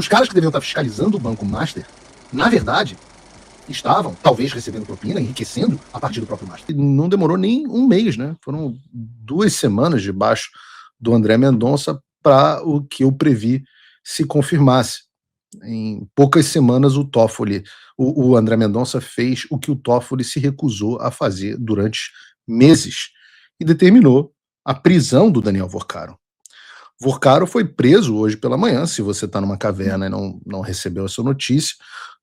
os caras que deveriam estar fiscalizando o Banco Master, na verdade, estavam, talvez, recebendo propina, enriquecendo a partir do próprio Master. E não demorou nem um mês, né? Foram 2 semanas debaixo do André Mendonça para o que eu previ se confirmasse. Em poucas semanas, o André Mendonça fez o que o Toffoli se recusou a fazer durante meses e determinou a prisão do Daniel Vorcaro. Vorcaro foi preso hoje pela manhã, se você está numa caverna e não recebeu essa notícia,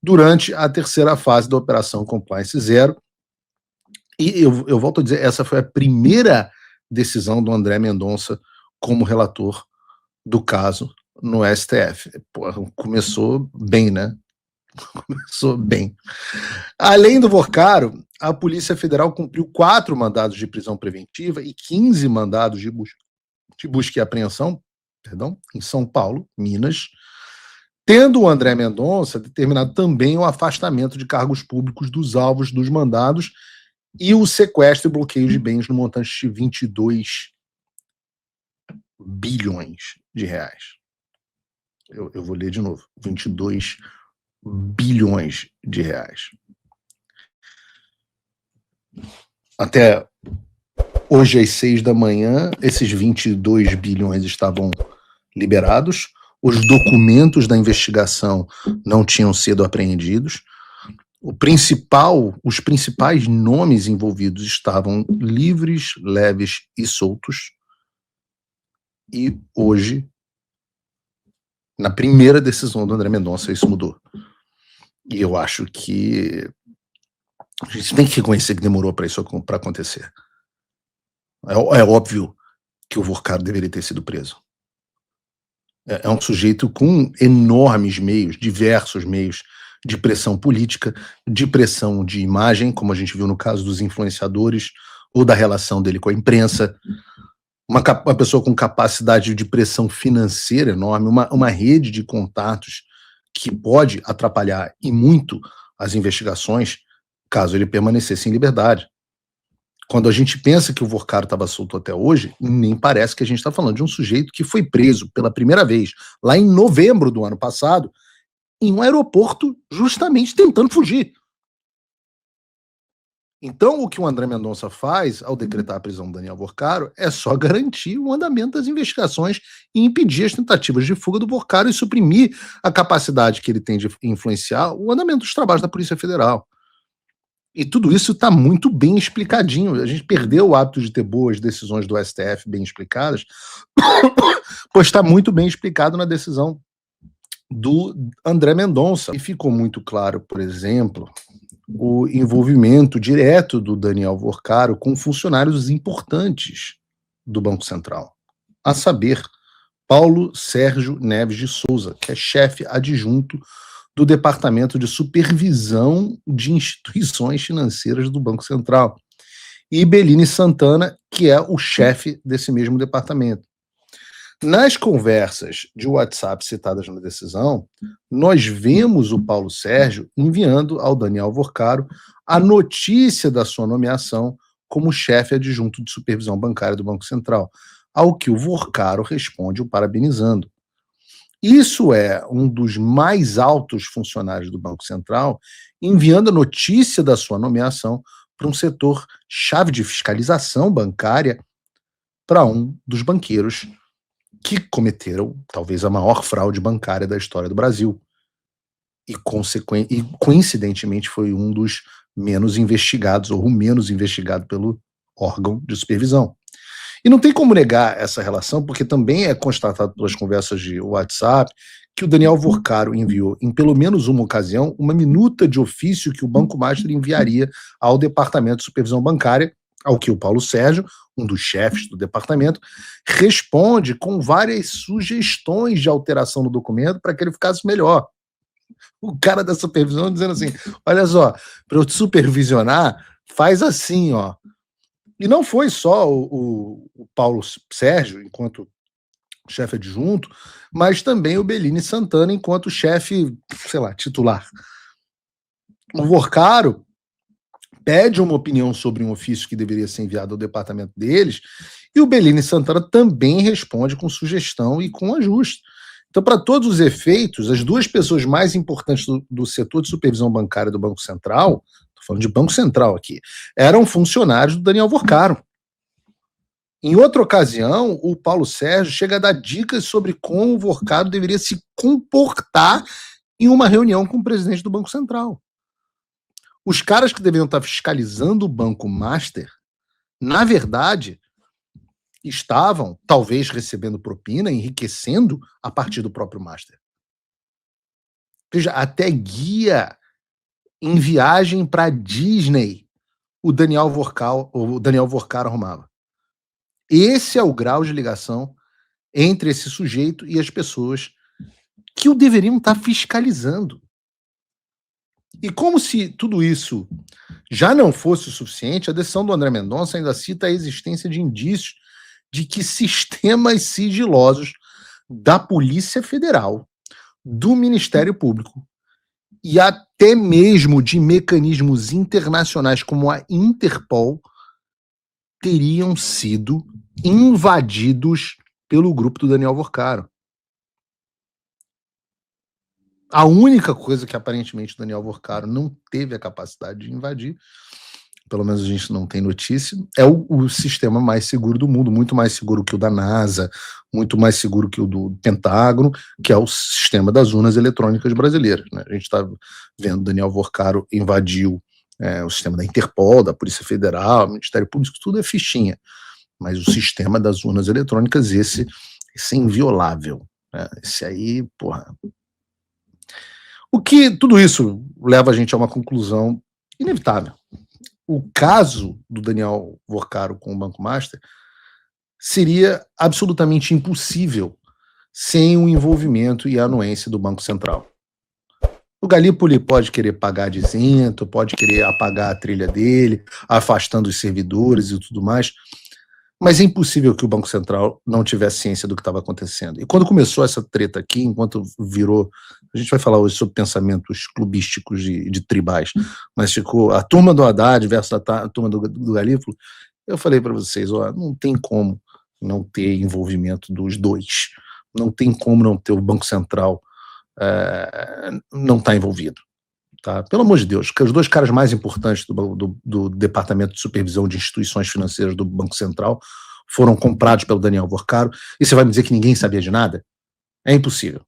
durante a terceira fase da Operação Compliance Zero. E eu volto a dizer, essa foi a primeira decisão do André Mendonça como relator do caso no STF. Porra, começou bem, né? Começou bem. Além do Vorcaro, a Polícia Federal cumpriu 4 mandados de prisão preventiva e 15 mandados de busca e apreensão, em São Paulo, Minas, tendo o André Mendonça determinado também o afastamento de cargos públicos dos alvos dos mandados e o sequestro e bloqueio de bens no montante de 22 bilhões de reais. Eu vou ler de novo. 22 bilhões de reais. Até hoje, às 6 da manhã, esses 22 bilhões estavam liberados, os documentos da investigação não tinham sido apreendidos, os principais nomes envolvidos estavam livres, leves e soltos, e hoje, na primeira decisão do André Mendonça, isso mudou. E eu acho que a gente tem que reconhecer que demorou para isso para acontecer. É óbvio que o Vorcaro deveria ter sido preso. É um sujeito com enormes meios, diversos meios de pressão política, de pressão de imagem, como a gente viu no caso dos influenciadores, ou da relação dele com a imprensa, uma pessoa com capacidade de pressão financeira enorme, uma rede de contatos que pode atrapalhar e muito as investigações, caso ele permanecesse em liberdade. Quando a gente pensa que o Vorcaro estava solto até hoje, nem parece que a gente está falando de um sujeito que foi preso pela primeira vez, lá em novembro do ano passado, em um aeroporto, justamente tentando fugir. Então, o que o André Mendonça faz, ao decretar a prisão do Daniel Vorcaro, é só garantir o andamento das investigações e impedir as tentativas de fuga do Vorcaro e suprimir a capacidade que ele tem de influenciar o andamento dos trabalhos da Polícia Federal. E tudo isso está muito bem explicadinho. A gente perdeu o hábito de ter boas decisões do STF bem explicadas, pois está muito bem explicado na decisão do André Mendonça. E ficou muito claro, por exemplo, o envolvimento direto do Daniel Vorcaro com funcionários importantes do Banco Central, a saber, Paulo Sérgio Neves de Souza, que é chefe adjunto do Departamento de Supervisão de Instituições Financeiras do Banco Central, e Beline Santana, que é o chefe desse mesmo departamento. Nas conversas de WhatsApp citadas na decisão, nós vemos o Paulo Sérgio enviando ao Daniel Vorcaro a notícia da sua nomeação como chefe adjunto de supervisão bancária do Banco Central, ao que o Vorcaro responde o parabenizando. Isso é um dos mais altos funcionários do Banco Central enviando a notícia da sua nomeação para um setor chave de fiscalização bancária para um dos banqueiros que cometeram talvez a maior fraude bancária da história do Brasil. E coincidentemente foi um dos menos investigados, ou o menos investigado pelo órgão de supervisão. E não tem como negar essa relação, porque também é constatado pelas conversas de WhatsApp que o Daniel Vorcaro enviou, em pelo menos uma ocasião, uma minuta de ofício que o Banco Master enviaria ao Departamento de Supervisão Bancária, ao que o Paulo Sérgio, um dos chefes do departamento, responde com várias sugestões de alteração no documento para que ele ficasse melhor. O cara da supervisão dizendo assim, olha só, para eu te supervisionar, faz assim, ó. E não foi só o Paulo Sérgio, enquanto chefe adjunto, mas também o Beline Santana, enquanto chefe, sei lá, titular. O Vorcaro pede uma opinião sobre um ofício que deveria ser enviado ao departamento deles, e o Beline Santana também responde com sugestão e com ajuste. Então, para todos os efeitos, as duas pessoas mais importantes do setor de supervisão bancária do Banco Central, estou falando de Banco Central aqui, eram funcionários do Daniel Vorcaro. Em outra ocasião, o Paulo Sérgio chega a dar dicas sobre como o Vorcaro deveria se comportar em uma reunião com o presidente do Banco Central. Os caras que deveriam estar fiscalizando o Banco Master, na verdade, estavam, talvez, recebendo propina, enriquecendo a partir do próprio Master. Veja, até guia em viagem para Disney o Daniel Vorcaro arrumava. Esse é o grau de ligação entre esse sujeito e as pessoas que o deveriam estar fiscalizando. E como se tudo isso já não fosse o suficiente, a decisão do André Mendonça ainda cita a existência de indícios de que sistemas sigilosos da Polícia Federal, do Ministério Público e até mesmo de mecanismos internacionais como a Interpol teriam sido invadidos pelo grupo do Daniel Vorcaro. A única coisa que aparentemente o Daniel Vorcaro não teve a capacidade de invadir, pelo menos a gente não tem notícia, é o sistema mais seguro do mundo, muito mais seguro que o da NASA, muito mais seguro que o do Pentágono, que é o sistema das urnas eletrônicas brasileiras. Né? A gente está vendo Daniel Vorcaro invadiu o sistema da Interpol, da Polícia Federal, Ministério Público, tudo é fichinha. Mas o sistema das urnas eletrônicas, esse é inviolável. Né? Esse aí, porra. O que tudo isso leva a gente a uma conclusão inevitável. O caso do Daniel Vorcaro com o Banco Master seria absolutamente impossível sem o envolvimento e a anuência do Banco Central. O Galípoli pode querer pagar de isento, pode querer apagar a trilha dele, afastando os servidores e tudo mais, mas é impossível que o Banco Central não tivesse ciência do que estava acontecendo. E quando começou essa treta aqui, enquanto virou... A gente vai falar hoje sobre pensamentos clubísticos de tribais, mas ficou a turma do Haddad versus a turma do Galípolo. Eu falei para vocês, ó, não tem como não ter envolvimento dos dois. Não tem como não ter o Banco Central não estar envolvido. Tá? Pelo amor de Deus, que os dois caras mais importantes do Departamento de Supervisão de Instituições Financeiras do Banco Central foram comprados pelo Daniel Vorcaro, e você vai me dizer que ninguém sabia de nada? É impossível.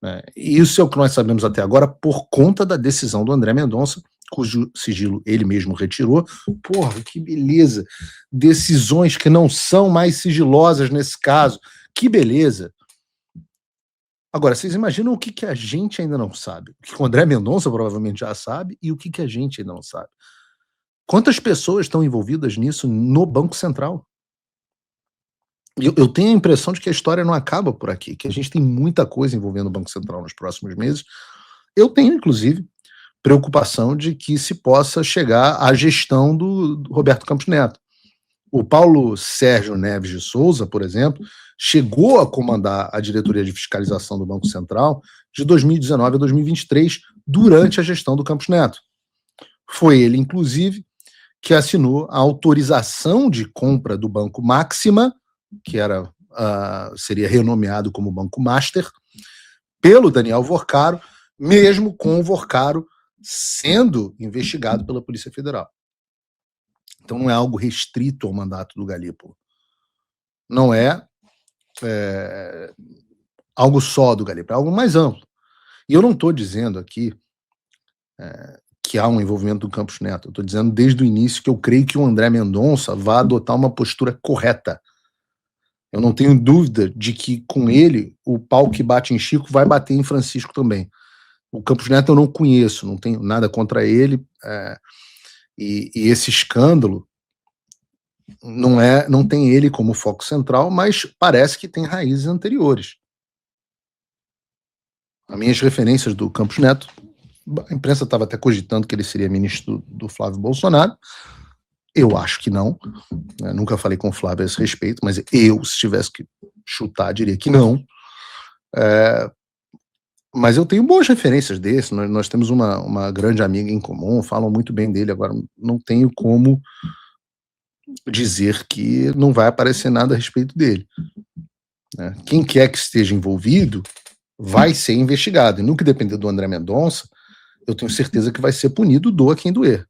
Né? E isso é o que nós sabemos até agora por conta da decisão do André Mendonça, cujo sigilo ele mesmo retirou. Porra, que beleza! Decisões que não são mais sigilosas nesse caso. Que beleza! Agora, vocês imaginam o que a gente ainda não sabe? O que o André Mendonça provavelmente já sabe e o que a gente ainda não sabe. Quantas pessoas estão envolvidas nisso no Banco Central? Eu tenho a impressão de que a história não acaba por aqui, que a gente tem muita coisa envolvendo o Banco Central nos próximos meses. Eu tenho, inclusive, preocupação de que se possa chegar à gestão do Roberto Campos Neto. O Paulo Sérgio Neves de Souza, por exemplo, chegou a comandar a diretoria de fiscalização do Banco Central de 2019 a 2023, durante a gestão do Campos Neto. Foi ele, inclusive, que assinou a autorização de compra do Banco Máxima, que seria renomeado como Banco Master, pelo Daniel Vorcaro, mesmo com o Vorcaro sendo investigado pela Polícia Federal. Então não é algo restrito ao mandato do Galípolo. Não é algo só do Galípolo, é algo mais amplo. E eu não estou dizendo aqui que há um envolvimento do Campos Neto. Eu estou dizendo desde o início que eu creio que o André Mendonça vai adotar uma postura correta. Eu não tenho dúvida de que com ele o pau que bate em Chico vai bater em Francisco também. O Campos Neto eu não conheço, não tenho nada contra ele, e esse escândalo não tem ele como foco central, mas parece que tem raízes anteriores. As minhas referências do Campos Neto, a imprensa estava até cogitando que ele seria ministro do Flávio Bolsonaro. Eu acho que não. Eu nunca falei com o Flávio a esse respeito, mas eu, se tivesse que chutar, diria que não. Mas eu tenho boas referências desse. Nós temos uma grande amiga em comum, falam muito bem dele. Agora, não tenho como dizer que não vai aparecer nada a respeito dele. Quem quer que esteja envolvido vai ser investigado. E no que depender do André Mendonça, eu tenho certeza que vai ser punido, doa quem doer.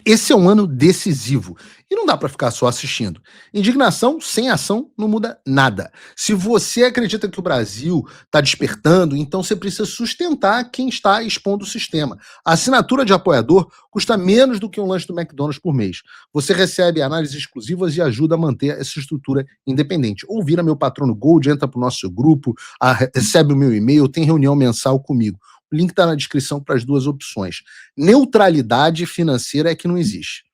Esse é um ano decisivo e não dá para ficar só assistindo. Indignação sem ação não muda nada. Se você acredita que o Brasil está despertando, então você precisa sustentar quem está expondo o sistema. A assinatura de apoiador custa menos do que um lanche do McDonald's por mês. Você recebe análises exclusivas e ajuda a manter essa estrutura independente. Ou vira meu patrono Gold, entra para o nosso grupo, recebe o meu e-mail, tem reunião mensal comigo. O link está na descrição para as duas opções. Neutralidade financeira é que não existe.